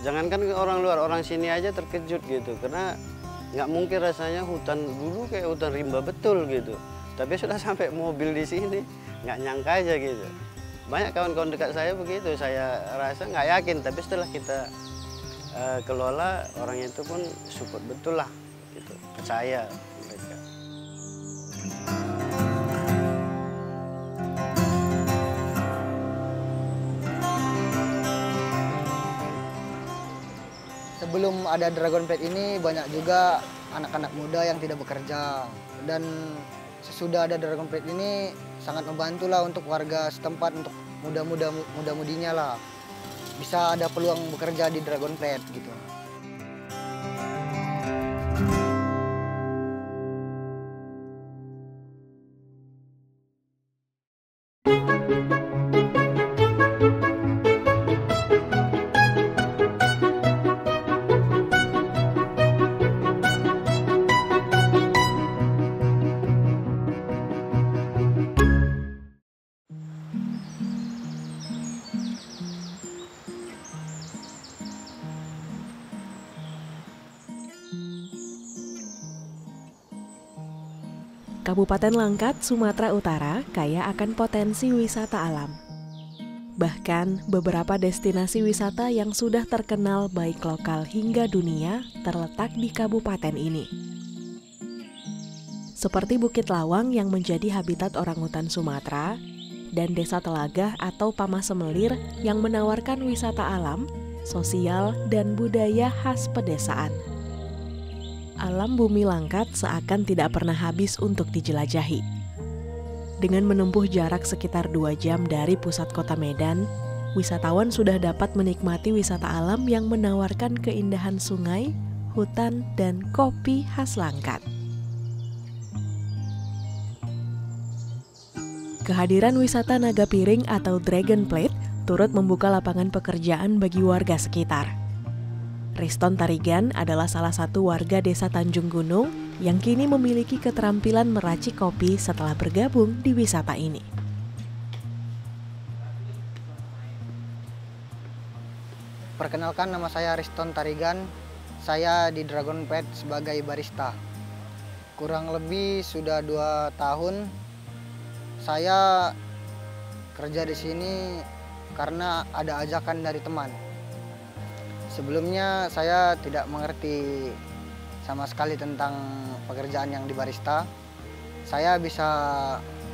Jangankan orang luar, orang sini aja terkejut gitu, karena nggak mungkin rasanya hutan dulu kayak hutan rimba betul gitu. Tapi sudah sampai mobil di sini, nggak nyangka aja gitu. Banyak kawan-kawan dekat saya begitu, saya rasa nggak yakin, tapi setelah kita kelola, orang itu pun support betul lah, gitu, percaya mereka. Sebelum ada Dragon Plate ini banyak juga anak-anak muda yang tidak bekerja, dan sesudah ada Dragon Plate ini sangat membantu lah untuk warga setempat, untuk muda-mudinya lah bisa ada peluang bekerja di Dragon Plate gitu. Kabupaten Langkat, Sumatera Utara kaya akan potensi wisata alam. Bahkan, beberapa destinasi wisata yang sudah terkenal baik lokal hingga dunia terletak di kabupaten ini. Seperti Bukit Lawang yang menjadi habitat orangutan Sumatera, dan Desa Telagah atau Pamasemelir yang menawarkan wisata alam, sosial, dan budaya khas pedesaan. Alam bumi Langkat seakan tidak pernah habis untuk dijelajahi. Dengan menempuh jarak sekitar 2 jam dari pusat kota Medan, wisatawan sudah dapat menikmati wisata alam yang menawarkan keindahan sungai, hutan, dan kopi khas Langkat. Kehadiran wisata Naga Piring atau Dragon Plate turut membuka lapangan pekerjaan bagi warga sekitar. Riston Tarigan adalah salah satu warga desa Tanjung Gunung yang kini memiliki keterampilan meracik kopi setelah bergabung di wisata ini. Perkenalkan, nama saya Riston Tarigan. Saya di Dragon Plate sebagai barista. Kurang lebih sudah 2 tahun saya kerja di sini karena ada ajakan dari teman. Sebelumnya saya tidak mengerti sama sekali tentang pekerjaan yang di barista. Saya bisa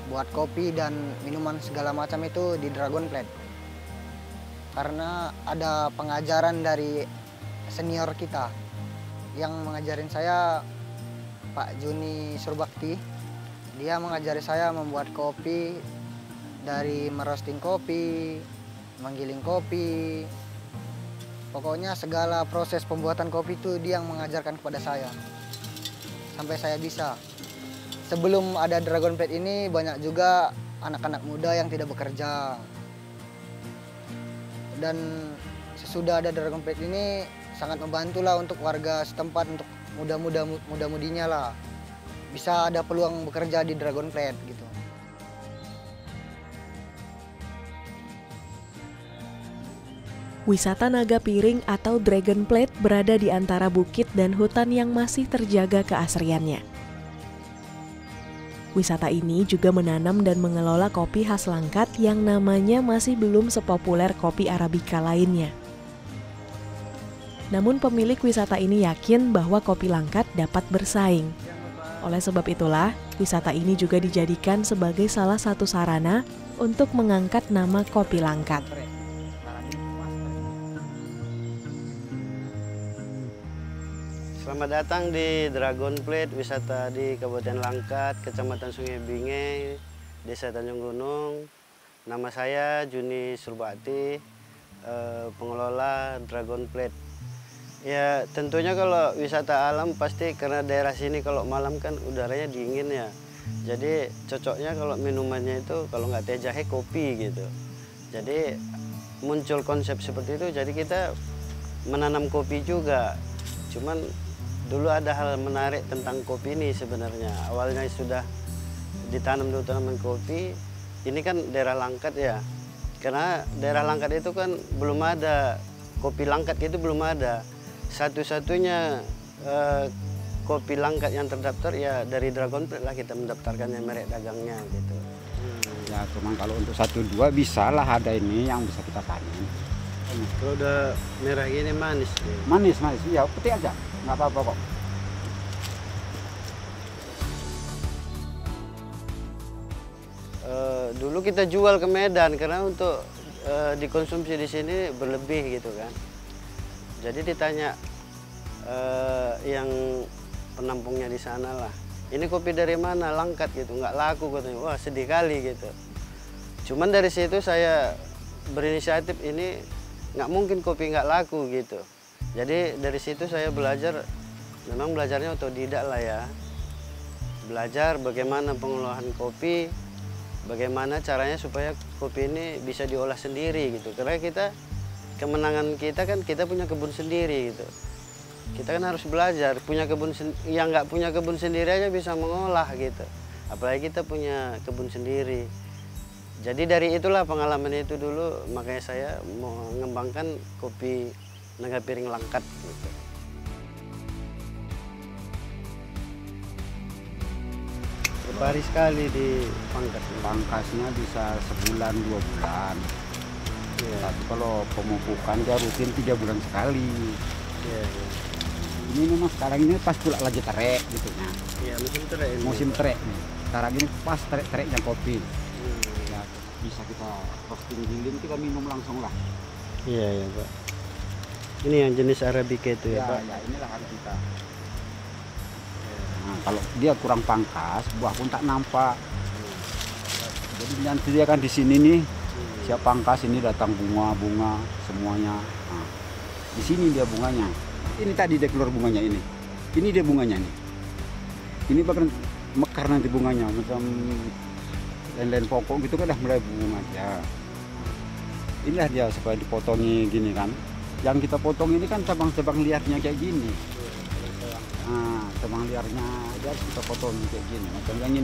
buat kopi dan minuman segala macam itu di Dragon Plate. Karena ada pengajaran dari senior kita yang mengajarin saya, Pak Juni Surbakti. Dia mengajari saya membuat kopi, dari merosting kopi, menggiling kopi. Pokoknya segala proses pembuatan kopi itu dia yang mengajarkan kepada saya. Sampai saya bisa. Sebelum ada Dragon Plate ini banyak juga anak-anak muda yang tidak bekerja. Dan sesudah ada Dragon Plate ini sangat membantu lah untuk warga setempat, untuk muda-mudinya lah. Bisa ada peluang bekerja di Dragon Plate gitu. Wisata Naga Piring atau Dragon Plate berada di antara bukit dan hutan yang masih terjaga keasriannya. Wisata ini juga menanam dan mengelola kopi khas Langkat yang namanya masih belum sepopuler kopi Arabica lainnya. Namun pemilik wisata ini yakin bahwa kopi Langkat dapat bersaing. Oleh sebab itulah, wisata ini juga dijadikan sebagai salah satu sarana untuk mengangkat nama kopi Langkat. Selamat datang di Dragon Plate, wisata di Kabupaten Langkat, Kecamatan Sungai Binge, Desa Tanjung Gunung. Nama saya Juni Surbakti, pengelola Dragon Plate. Ya tentunya kalau wisata alam pasti karena daerah sini kalau malam kan udaranya dingin ya. Jadi cocoknya kalau minumannya itu kalau nggak teh jahe kopi gitu. Jadi muncul konsep seperti itu, jadi kita menanam kopi juga. Cuman dulu ada hal menarik tentang kopi ini sebenarnya. Awalnya sudah ditanam dulu tanaman kopi. Ini kan daerah Langkat ya. Karena daerah Langkat itu kan belum ada kopi langkat itu belum ada. Satu-satunya kopi langkat yang terdaftar ya dari Dragon Plate lah kita mendaftarkannya merek dagangnya gitu. Ya cuman kalau untuk 1-2 bisa lah ada ini yang bisa kita panen. Kalau udah merah gini manis. Manis, ya petik aja, nggak apa-apa kok. Dulu kita jual ke Medan karena untuk dikonsumsi di sini berlebih gitu kan. Jadi ditanya yang penampungnya di sana lah, ini kopi dari mana, langkat gitu, nggak laku katanya. Wah sedih kali gitu. Cuman dari situ saya berinisiatif, ini nggak mungkin kopi nggak laku gitu. Jadi dari situ saya belajar, memang belajarnya otodidak lah ya. Belajar bagaimana pengolahan kopi, bagaimana caranya supaya kopi ini bisa diolah sendiri gitu. Karena kita, kemenangan kita kan kita punya kebun sendiri gitu. Kita kan harus belajar, punya kebun yang nggak punya kebun sendiri aja bisa mengolah gitu. Apalagi kita punya kebun sendiri. Jadi dari itulah pengalaman itu dulu, makanya saya mau mengembangkan kopi naga piring langkat gitu. Berapa hari sekali dipangkas? Pangkasnya bisa sebulan 2 bulan. Ya. Tapi kalau pemupukan dia rutin 3 bulan sekali. Ya, ya. Ini memang sekarang ini pas pula lagi terek gitu ya. Ya, musim terek ini. Musim terek nih. Sekarang ini pas terek-tereknya kopi. Ya, bisa kita roasting giling, kita minum langsung lah. Iya ya Pak. Ini yang jenis Arabica itu ya, Pak. Ya inilah harus kita. Nah, kalau dia kurang pangkas, buah pun tak nampak. Jadi nanti dia kan di sini nih, siap pangkas ini datang bunga-bunga semuanya. Nah, di sini dia bunganya. Ini tadi dia keluar bunganya ini. Ini dia bunganya nih. Ini bahkan mekar nanti bunganya, macam lain-lain pokok gitu kan udah mulai bunga ya. Inilah dia supaya dipotongi gini kan. Yang kita potong ini kan cabang-cabang liarnya kayak gini. Nah, cabang liarnya dia harus kita potong kayak gini. Macam yang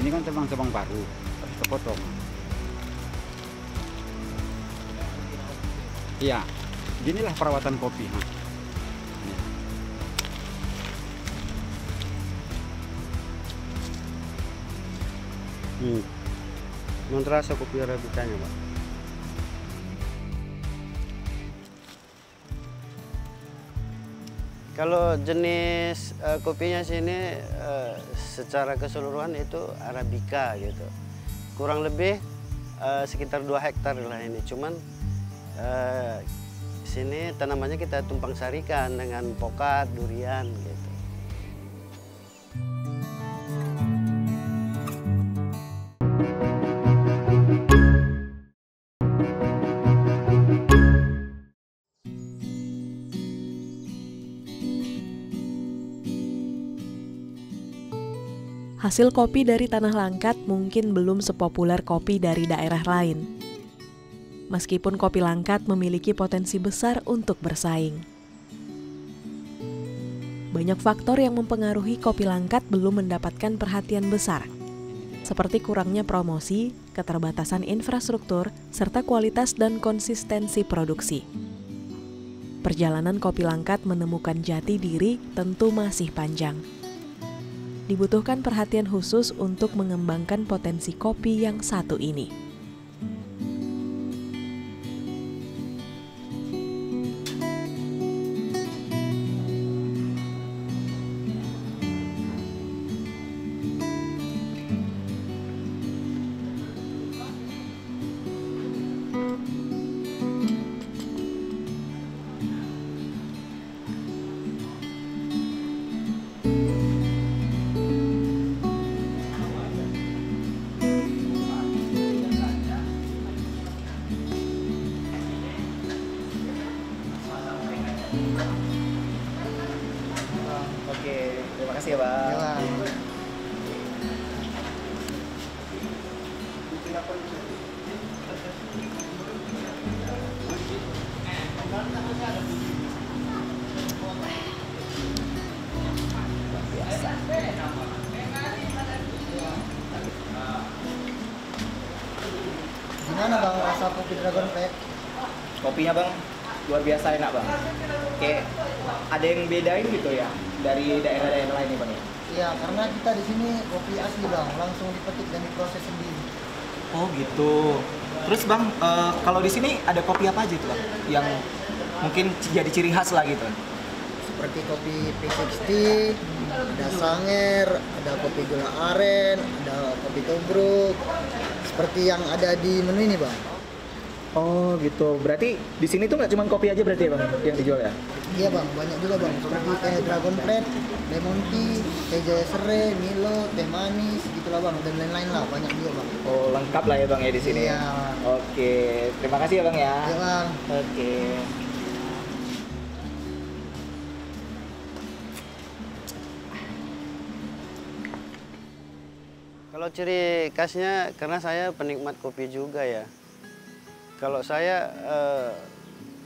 ini kan cabang-cabang baru harus kita potong. Iya, ginilah perawatan kopi. Mau terasa kopi Arabicanya, Pak. Kalau jenis kopinya sini secara keseluruhan itu Arabica gitu. Kurang lebih sekitar 2 hektar lah ini. Cuman sini tanamannya kita tumpang sarikan dengan pokat, durian gitu. Hasil kopi dari Tanah Langkat mungkin belum sepopuler kopi dari daerah lain. Meskipun kopi Langkat memiliki potensi besar untuk bersaing. Banyak faktor yang mempengaruhi kopi Langkat belum mendapatkan perhatian besar, seperti kurangnya promosi, keterbatasan infrastruktur, serta kualitas dan konsistensi produksi. Perjalanan kopi Langkat menemukan jati diri tentu masih panjang. Dibutuhkan perhatian khusus untuk mengembangkan potensi kopi yang satu ini. Oke, terima kasih ya, Bang. Gimana Bang rasa kopi Dragon Plate? Kopinya, Bang, luar biasa enak bang. Kayak ada yang bedain gitu ya dari daerah-daerah lain nih bang ya? Iya, karena kita di sini kopi asli bang, langsung dipetik dan diproses sendiri. Oh gitu. Terus bang, kalau di sini ada kopi apa aja tuh bang? Yang mungkin jadi ciri khas lah gitu. Seperti kopi P60, ada Sanger, ada kopi gula aren, ada kopi tubruk. Seperti yang ada di menu ini bang. Oh gitu. Berarti di sini tuh nggak cuma kopi aja berarti ya bang yang dijual ya? Iya bang, banyak juga bang. Seperti teh Dragon Plate, lemon tea, teh jaya serai, Milo, teh manis, gitulah bang. Dan lain-lain lah, banyak juga bang. Oh lengkap lah ya bang ya di sini. Iya. Oke. Terima kasih ya bang ya. Iya bang. Oke. Kalau ciri khasnya, karena saya penikmat kopi juga ya. Kalau saya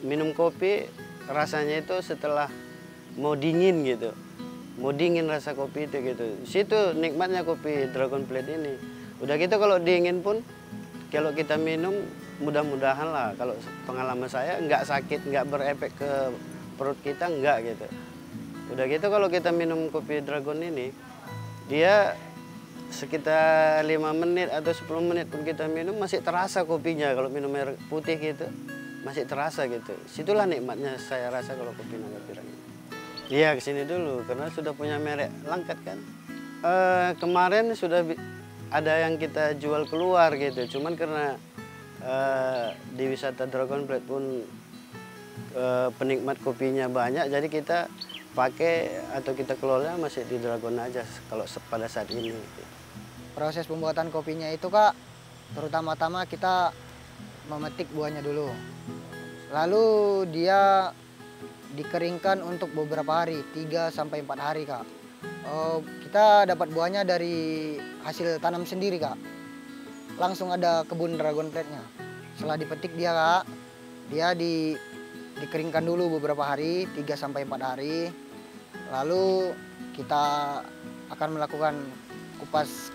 minum kopi, rasanya itu setelah mau dingin gitu. Mau dingin rasa kopi itu gitu. Situ nikmatnya kopi Dragon Plate ini. Udah gitu kalau dingin pun, kalau kita minum mudah-mudahan lah. Kalau pengalaman saya nggak sakit, nggak berefek ke perut kita, nggak gitu. Udah gitu kalau kita minum kopi Dragon ini, dia sekitar 5 menit atau 10 menit pun kita minum masih terasa kopinya. Kalau minum air putih gitu masih terasa gitu. Situlah nikmatnya saya rasa kalau kopi Naga Pirang. Iya kesini dulu karena sudah punya merek Langkat kan. Kemarin sudah ada yang kita jual keluar gitu. Cuman karena di wisata Dragon Plate pun penikmat kopinya banyak, jadi kita pakai atau kita kelola masih di Dragon aja kalau pada saat ini. Proses pembuatan kopinya itu kak, terutama-tama kita memetik buahnya dulu. Lalu dia dikeringkan untuk beberapa hari, 3-4 hari kak. Kita dapat buahnya dari hasil tanam sendiri kak. Langsung ada kebun Dragon Plate-nya. Setelah dipetik dia kak, dia dikeringkan dulu beberapa hari, 3-4 hari. Lalu kita akan melakukan kupas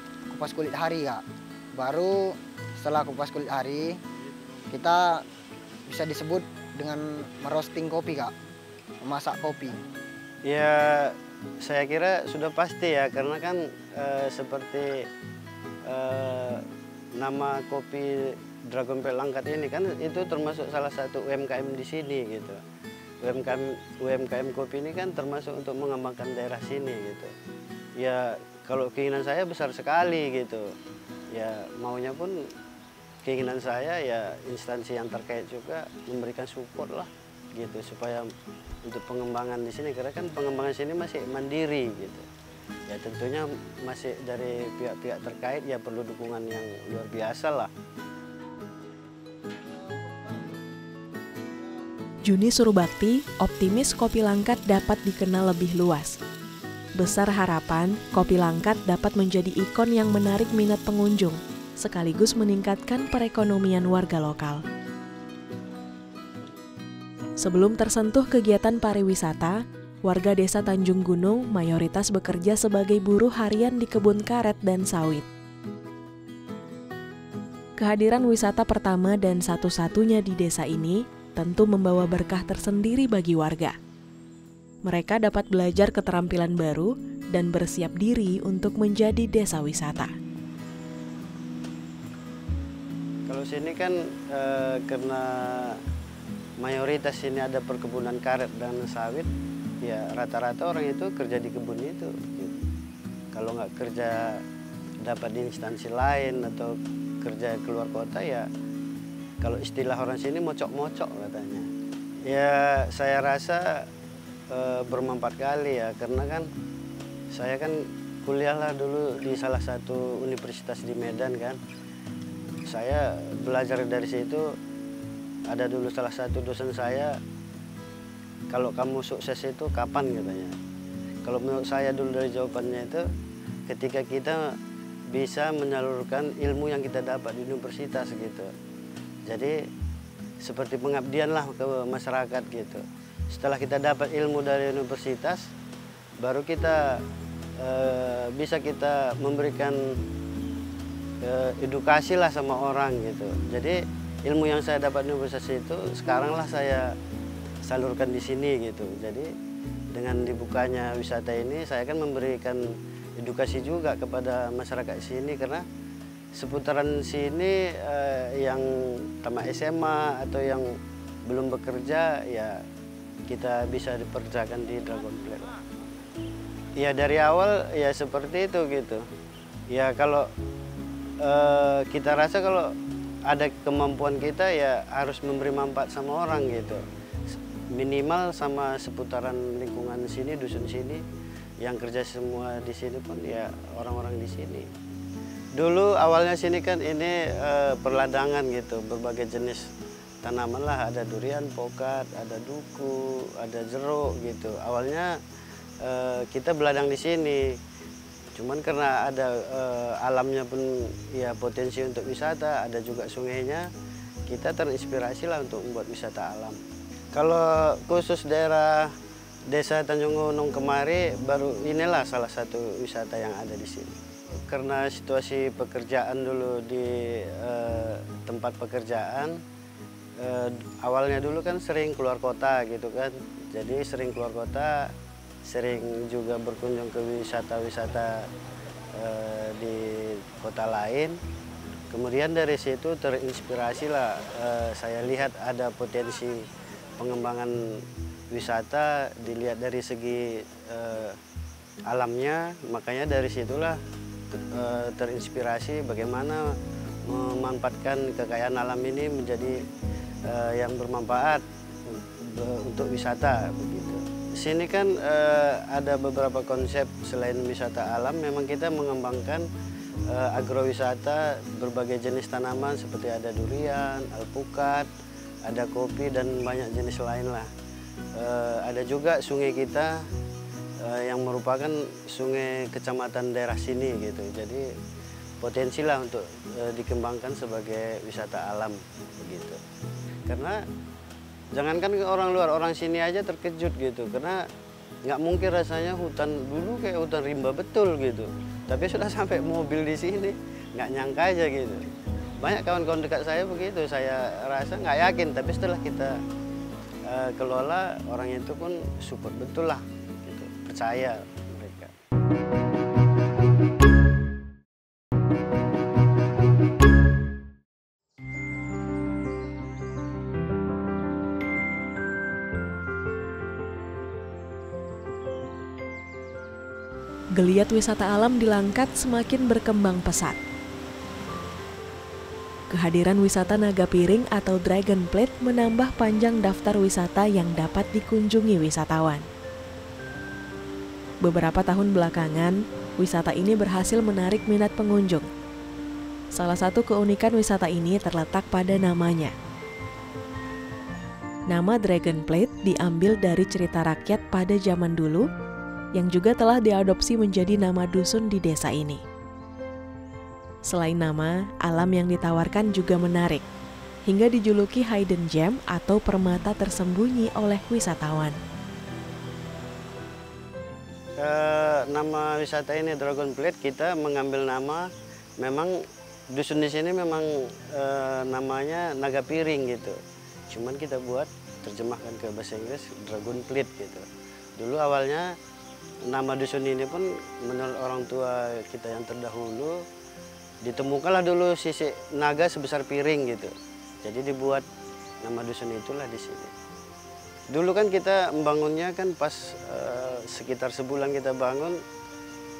kulit hari kak. Baru setelah kupas kulit hari, kita bisa disebut dengan merosting kopi kak, memasak kopi. Ya saya kira sudah pasti ya, karena kan seperti nama kopi Dragon Plate Langkat ini kan itu termasuk salah satu UMKM di sini gitu. UMKM kopi ini kan termasuk untuk mengembangkan daerah sini gitu. Ya kalau keinginan saya besar sekali gitu. Ya maunya pun keinginan saya ya instansi yang terkait juga memberikan support lah gitu supaya untuk pengembangan di sini, karena kan pengembangan sini masih mandiri gitu. Ya tentunya masih dari pihak-pihak terkait ya perlu dukungan yang luar biasa lah. Juni Surubakti optimis kopi Langkat dapat dikenal lebih luas. Besar harapan kopi Langkat dapat menjadi ikon yang menarik minat pengunjung, sekaligus meningkatkan perekonomian warga lokal. Sebelum tersentuh kegiatan pariwisata, warga desa Tanjung Gunung mayoritas bekerja sebagai buruh harian di kebun karet dan sawit. Kehadiran wisata pertama dan satu-satunya di desa ini tentu membawa berkah tersendiri bagi warga. Mereka dapat belajar keterampilan baru dan bersiap diri untuk menjadi desa wisata. Kalau sini kan karena mayoritas sini ada perkebunan karet dan sawit, ya rata-rata orang itu kerja di kebun itu. Kalau nggak kerja dapat di instansi lain atau kerja keluar kota ya, kalau istilah orang sini mocok-mocok katanya. Ya saya rasa bermanfaat kali ya, karena kan saya kan kuliah lah dulu di salah satu universitas di Medan kan. Saya belajar dari situ, ada dulu salah satu dosen saya, kalau kamu sukses itu kapan katanya. Kalau menurut saya dulu dari jawabannya itu, ketika kita bisa menyalurkan ilmu yang kita dapat di universitas gitu. Jadi seperti pengabdian lah ke masyarakat gitu. Setelah kita dapat ilmu dari universitas, baru kita bisa kita memberikan edukasi lah sama orang gitu. Jadi ilmu yang saya dapat di universitas itu sekarang lah saya salurkan di sini gitu. Jadi dengan dibukanya wisata ini saya kan memberikan edukasi juga kepada masyarakat sini, karena seputaran sini yang tamat SMA atau yang belum bekerja ya kita bisa dipekerjakan di Dragon Plate. Ya dari awal ya seperti itu gitu. Ya kalau kita rasa kalau ada kemampuan kita ya harus memberi manfaat sama orang gitu. Minimal sama seputaran lingkungan sini, dusun sini, yang kerja semua di sini pun ya orang-orang di sini. Dulu awalnya sini kan ini perladangan gitu, berbagai jenis tanaman lah, ada durian, pokat, ada duku, ada jeruk gitu. Awalnya kita beladang di sini, cuman karena ada alamnya pun ya potensi untuk wisata, ada juga sungainya, kita terinspirasi lah untuk membuat wisata alam. Kalau khusus daerah Desa Tanjung Gunung kemari, baru inilah salah satu wisata yang ada di sini. Karena situasi pekerjaan dulu di tempat pekerjaan, awalnya dulu kan sering keluar kota gitu kan. Jadi sering keluar kota, sering juga berkunjung ke wisata-wisata di kota lain. Kemudian dari situ terinspirasi lah, saya lihat ada potensi pengembangan wisata dilihat dari segi alamnya, makanya dari situlah terinspirasi bagaimana memanfaatkan kekayaan alam ini menjadi yang bermanfaat untuk wisata begitu. Sini kan ada beberapa konsep selain wisata alam, memang kita mengembangkan agrowisata berbagai jenis tanaman seperti ada durian, alpukat, ada kopi dan banyak jenis lain lah. Ada juga sungai kita yang merupakan sungai kecamatan daerah sini gitu. Jadi potensi lah untuk dikembangkan sebagai wisata alam begitu. Karena jangankan orang luar, orang sini aja terkejut gitu. Karena nggak mungkin rasanya hutan dulu kayak hutan rimba betul gitu. Tapi sudah sampai mobil di sini, nggak nyangka aja gitu. Banyak kawan-kawan dekat saya begitu, saya rasa nggak yakin, tapi setelah kita kelola, orang itu pun support betul lah, gitu. Percaya mereka. Geliat wisata alam di Langkat semakin berkembang pesat. Kehadiran wisata naga piring atau Dragon Plate menambah panjang daftar wisata yang dapat dikunjungi wisatawan. Beberapa tahun belakangan, wisata ini berhasil menarik minat pengunjung. Salah satu keunikan wisata ini terletak pada namanya. Nama Dragon Plate diambil dari cerita rakyat pada zaman dulu, yang juga telah diadopsi menjadi nama dusun di desa ini. Selain nama, alam yang ditawarkan juga menarik, hingga dijuluki hidden gem atau permata tersembunyi oleh wisatawan. Nama wisata ini Dragon Plate, kita mengambil nama, memang dusun di sini memang namanya naga piring gitu. Cuman kita buat terjemahkan ke bahasa Inggris Dragon Plate gitu. Dulu awalnya nama dusun ini pun menurut orang tua kita yang terdahulu, ditemukanlah dulu sisik naga sebesar piring gitu. Jadi dibuat nama dusun itulah di sini. Dulu kan kita membangunnya kan pas sekitar sebulan kita bangun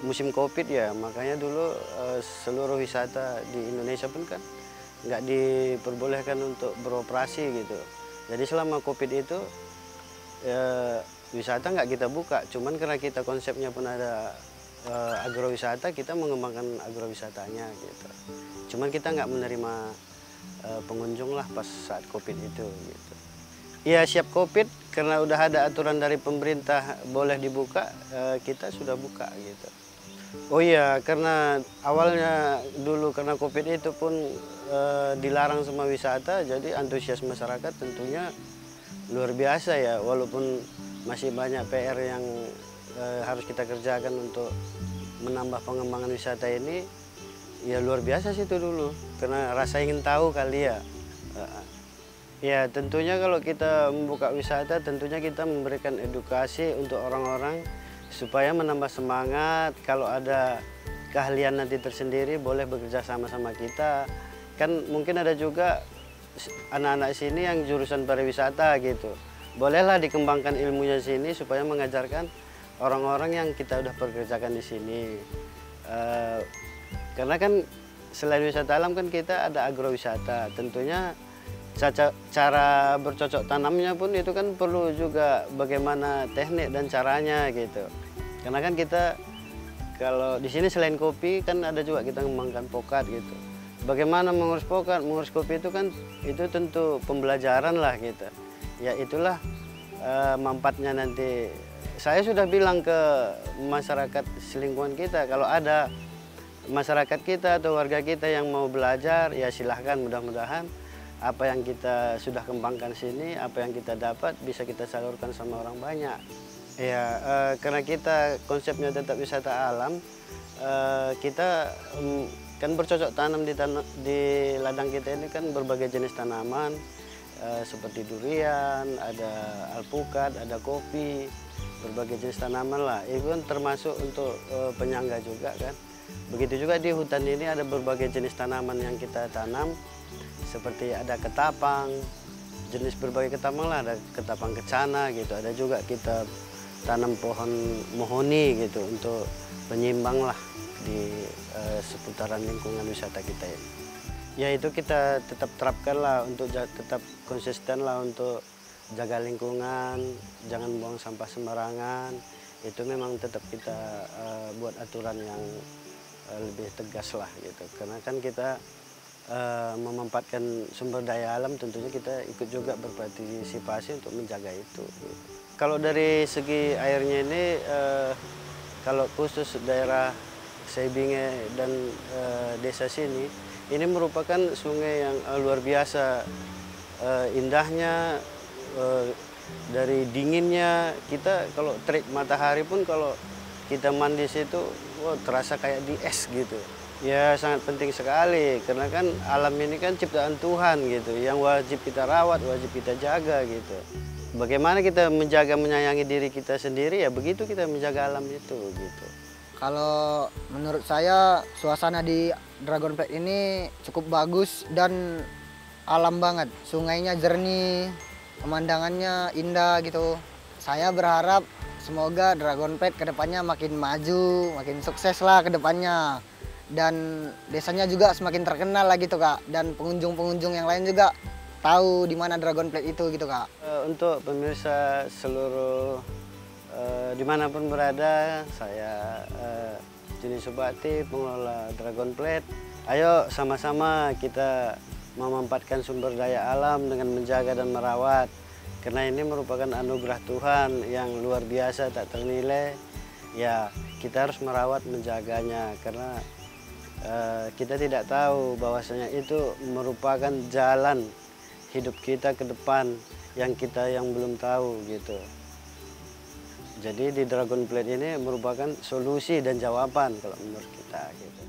musim Covid ya, makanya dulu seluruh wisata di Indonesia pun kan nggak diperbolehkan untuk beroperasi gitu. Jadi selama Covid itu wisata nggak kita buka, cuman karena kita konsepnya pun ada agrowisata, kita mengembangkan agrowisatanya gitu. Cuman kita nggak menerima pengunjung lah pas saat Covid itu gitu. Ya siap Covid, karena udah ada aturan dari pemerintah boleh dibuka, kita sudah buka gitu. Oh iya, karena awalnya dulu karena Covid itu pun dilarang semua wisata, jadi antusias masyarakat tentunya luar biasa ya, walaupun masih banyak PR yang harus kita kerjakan untuk menambah pengembangan wisata ini, ya luar biasa sih itu dulu, karena rasa ingin tahu kali ya. Ya, tentunya kalau kita membuka wisata, tentunya kita memberikan edukasi untuk orang-orang supaya menambah semangat. Kalau ada keahlian nanti tersendiri, boleh bekerja sama-sama kita. Kan mungkin ada juga anak-anak sini yang jurusan pariwisata gitu. Bolehlah dikembangkan ilmunya sini supaya mengajarkan orang-orang yang kita udah pekerjakan di sini. Karena kan selain wisata alam kan kita ada agrowisata. Tentunya cara bercocok tanamnya pun itu kan perlu juga bagaimana teknik dan caranya gitu. Karena kan kita kalau di sini selain kopi kan ada juga kita mengembangkan pokat gitu. Bagaimana mengurus pokat, mengurus kopi itu kan itu tentu pembelajaran lah gitu. Ya itulah manfaatnya nanti. Saya sudah bilang ke masyarakat selingkuhan kita kalau ada masyarakat kita atau warga kita yang mau belajar ya silahkan, mudah-mudahan apa yang kita sudah kembangkan sini, apa yang kita dapat bisa kita salurkan sama orang banyak. Ya, karena kita konsepnya tetap wisata alam, kita kan bercocok tanam di ladang kita ini kan berbagai jenis tanaman, seperti durian, ada alpukat, ada kopi, berbagai jenis tanaman lah. Itu kan termasuk untuk penyangga juga kan. Begitu juga di hutan ini ada berbagai jenis tanaman yang kita tanam. Seperti ada ketapang, jenis berbagai ketapang lah, ada ketapang kecana gitu, ada juga kita tanam pohon mohoni gitu untuk penyimbang lah di seputaran lingkungan wisata kita ini. Ya itu kita tetap terapkan lah untuk tetap konsisten lah untuk jaga lingkungan, jangan buang sampah sembarangan. Itu memang tetap kita buat aturan yang lebih tegas lah gitu, karena kan kita memanfaatkan sumber daya alam, tentunya kita ikut juga berpartisipasi untuk menjaga itu. Kalau dari segi airnya ini, kalau khusus daerah Seibinge dan desa sini, ini merupakan sungai yang luar biasa indahnya, dari dinginnya. Kita kalau terik matahari pun kalau kita mandi situ, wow, terasa kayak di es gitu. Ya sangat penting sekali, karena kan alam ini kan ciptaan Tuhan gitu, yang wajib kita rawat, wajib kita jaga gitu. Bagaimana kita menjaga menyayangi diri kita sendiri, ya begitu kita menjaga alam itu gitu. Kalau menurut saya suasana di Dragon Flat ini cukup bagus dan alam banget. Sungainya jernih, pemandangannya indah gitu. Saya berharap semoga Dragon Flat kedepannya makin maju, makin sukses lah kedepannya. Dan desanya juga semakin terkenal lah gitu Kak, dan pengunjung-pengunjung yang lain juga tahu di mana Dragon Flat itu gitu Kak. Untuk pemirsa seluruh dimanapun berada, saya Juni Surbakti, pengelola Dragon Flat. Ayo sama-sama kita memanfaatkan sumber daya alam dengan menjaga dan merawat, karena ini merupakan anugerah Tuhan yang luar biasa tak ternilai. Ya kita harus merawat, menjaganya, karena kita tidak tahu bahwasanya itu merupakan jalan hidup kita ke depan yang kita yang belum tahu gitu. Jadi di Dragon Flat ini merupakan solusi dan jawaban kalau menurut kita gitu.